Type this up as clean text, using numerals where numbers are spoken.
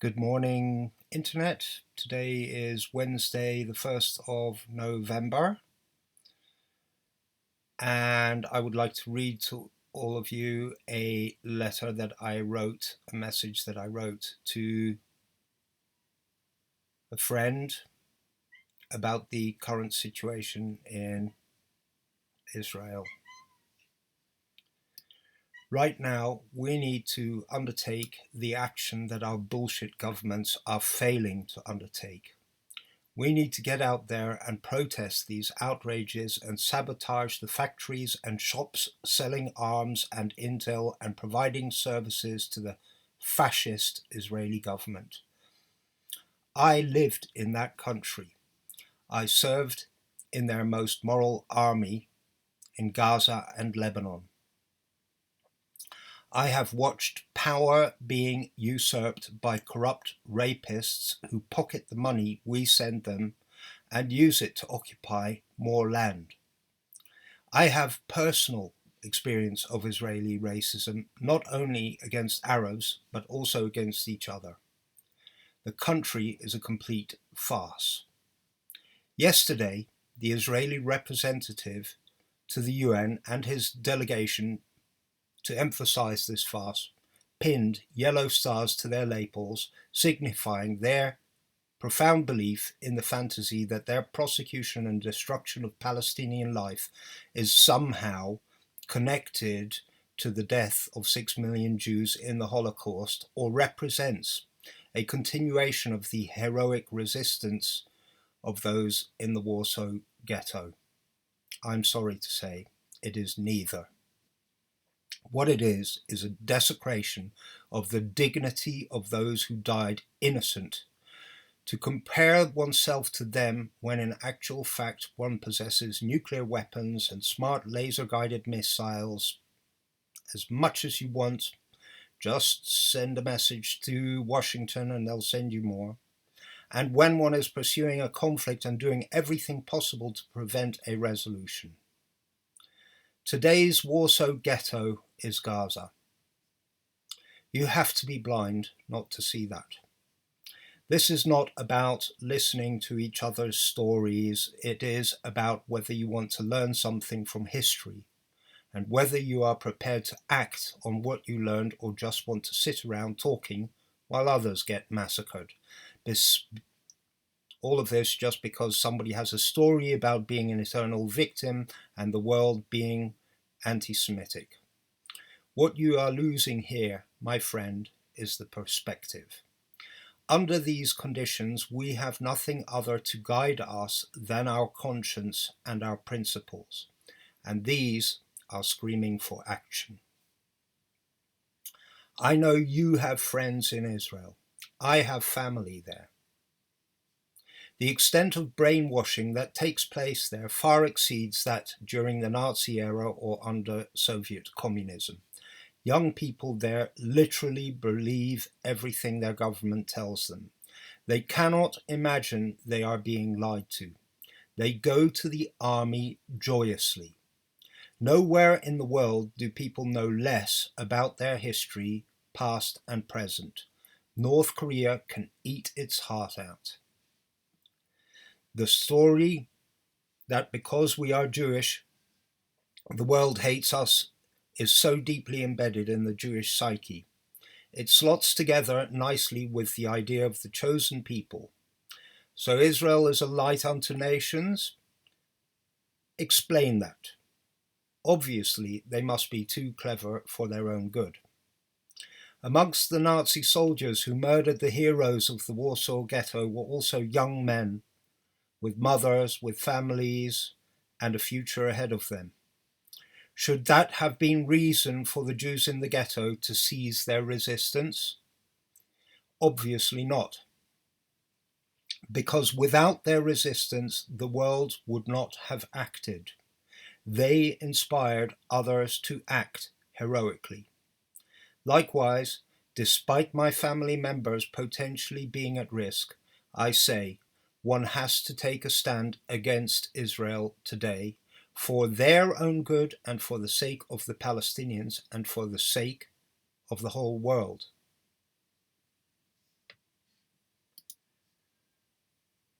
Good morning, Internet. Today is Wednesday, the 1st of November, and I would like to read to all of you a letter that I wrote, a message that I wrote to a friend about the current situation in Israel. Right now, we need to undertake the action that our bullshit governments are failing to undertake. We need to get out there and protest these outrages and sabotage the factories and shops selling arms and intel and providing services to the fascist Israeli government. I lived in that country. I served in their most moral army in Gaza and Lebanon. I have watched power being usurped by corrupt rapists who pocket the money we send them and use it to occupy more land. I have personal experience of Israeli racism, not only against Arabs, but also against each other. The country is a complete farce. Yesterday, the Israeli representative to the UN and his delegation, to emphasize this farce, pinned yellow stars to their lapels, signifying their profound belief in the fantasy that their prosecution and destruction of Palestinian life is somehow connected to the death of 6 million Jews in the Holocaust, or represents a continuation of the heroic resistance of those in the Warsaw Ghetto. I'm sorry to say, it is neither. What it is a desecration of the dignity of those who died innocent. To compare oneself to them when in actual fact one possesses nuclear weapons and smart laser-guided missiles as much as you want, just send a message to Washington and they'll send you more. And when one is pursuing a conflict and doing everything possible to prevent a resolution. Today's Warsaw Ghetto is Gaza. You have to be blind not to see that. This is not about listening to each other's stories. It is about whether you want to learn something from history and whether you are prepared to act on what you learned or just want to sit around talking while others get massacred. All of this just because somebody has a story about being an eternal victim and the world being anti-Semitic. What you are losing here, my friend, is the perspective. Under these conditions, we have nothing other to guide us than our conscience and our principles, and these are screaming for action. I know you have friends in Israel. I have family there. The extent of brainwashing that takes place there far exceeds that during the Nazi era or under Soviet communism. Young people there literally believe everything their government tells them. They cannot imagine they are being lied to. They go to the army joyously. Nowhere in the world do people know less about their history, past and present. North Korea can eat its heart out. The story that because we are Jewish, the world hates us is so deeply embedded in the Jewish psyche. It slots together nicely with the idea of the chosen people. So Israel is a light unto nations. Explain that. Obviously, they must be too clever for their own good. Amongst the Nazi soldiers who murdered the heroes of the Warsaw Ghetto were also young men with mothers, with families, and a future ahead of them. Should that have been reason for the Jews in the ghetto to cease their resistance? Obviously not. Because without their resistance, the world would not have acted. They inspired others to act heroically. Likewise, despite my family members potentially being at risk, I say one has to take a stand against Israel today for their own good and for the sake of the Palestinians and for the sake of the whole world.